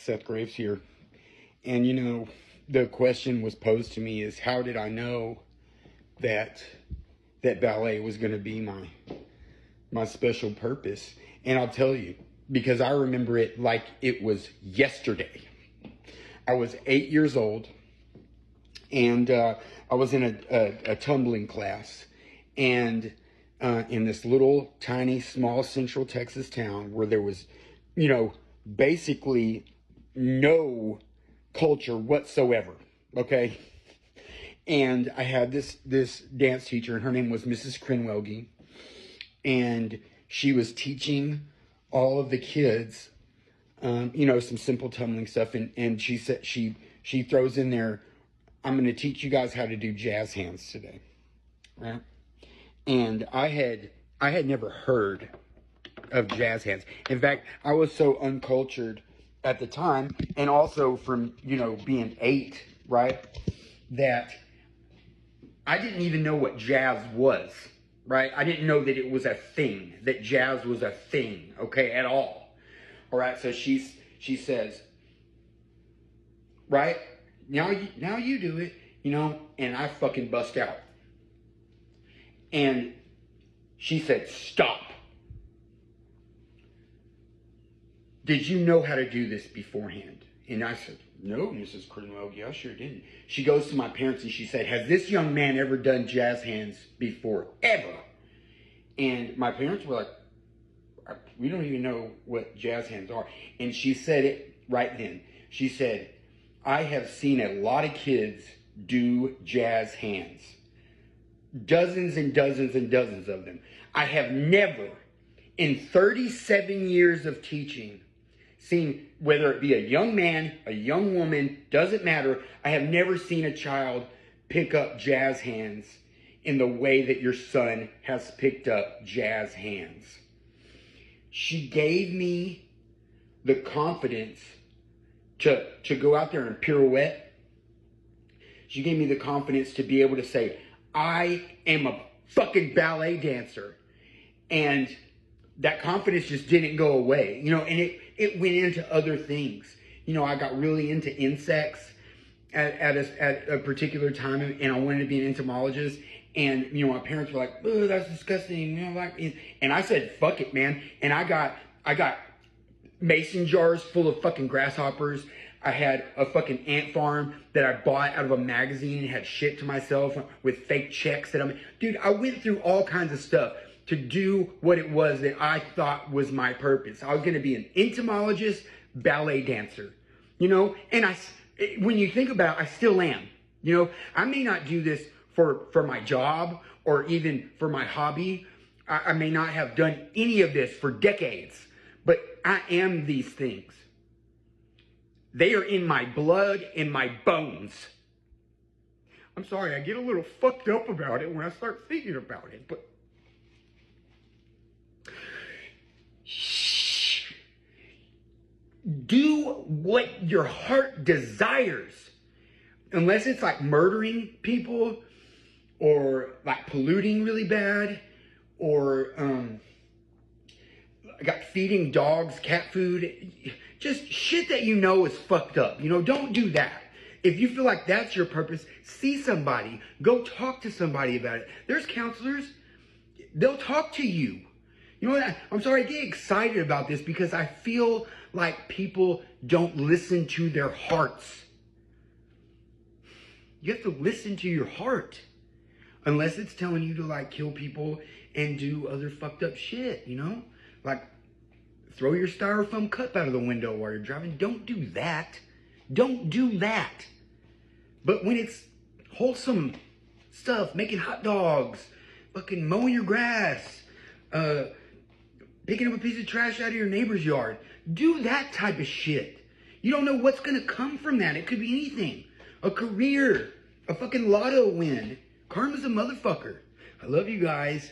Seth Graves here. And the question was posed to me is, how did I know that ballet was going to be my special purpose? And I'll tell you, because I remember it like it was yesterday. I was 8 years old, and I was in a tumbling class, and in this little tiny small Central Texas town where there was basically no culture whatsoever. Okay. And I had this dance teacher, and her name was Mrs. Krenwelge, and she was teaching all of the kids some simple tumbling stuff, and she said she throws in there, I'm going to teach you guys how to do jazz hands today. Right? And I had never heard of jazz hands. In fact, I was so uncultured at the time, and also from being 8, right, that I didn't even know what jazz was, right? I didn't know that it was a thing, that jazz was a thing, okay, at all. All right, so she says, right, now you do it, and I fucking bust out. And she said, stop. Did you know how to do this beforehand? And I said, no, Mrs. Krenwelge, I sure didn't. She goes to my parents and she said, has this young man ever done jazz hands before? Ever? And my parents were like, we don't even know what jazz hands are. And she said it right then. She said, I have seen a lot of kids do jazz hands. Dozens and dozens and dozens of them. I have never, in 37 years of teaching, seen, whether it be a young man, a young woman, doesn't matter, I have never seen a child pick up jazz hands in the way that your son has picked up jazz hands. She gave me the confidence to go out there and pirouette. She gave me the confidence to be able to say, I am a fucking ballet dancer. And that confidence just didn't go away, and it went into other things. I got really into insects at a particular time, and I wanted to be an entomologist. And, my parents were like, oh, that's disgusting. And I said, fuck it, man. And I got mason jars full of fucking grasshoppers. I had a fucking ant farm that I bought out of a magazine and had shipped to myself with fake checks dude, I went through all kinds of stuff to do what it was that I thought was my purpose. I was going to be an entomologist, ballet dancer, and when you think about it, I still am, I may not do this for my job or even for my hobby. I may not have done any of this for decades, but I am these things. They are in my blood, in my bones. I'm sorry, I get a little fucked up about it when I start thinking about it, but shh. Do what your heart desires. Unless it's like murdering people or like polluting really bad or got feeding dogs cat food. Just shit that is fucked up. Don't do that. If you feel like that's your purpose, see somebody. Go talk to somebody about it. There's counselors. They'll talk to you. I'm sorry, I get excited about this because I feel like people don't listen to their hearts. You have to listen to your heart. Unless it's telling you to kill people and do other fucked up shit, Like throw your styrofoam cup out of the window while you're driving. Don't do that. Don't do that. But when it's wholesome stuff, making hot dogs, fucking mowing your grass, picking up a piece of trash out of your neighbor's yard, do that type of shit. You don't know what's going to come from that. It could be anything. A career, a fucking lotto win. Karma's a motherfucker. I love you guys.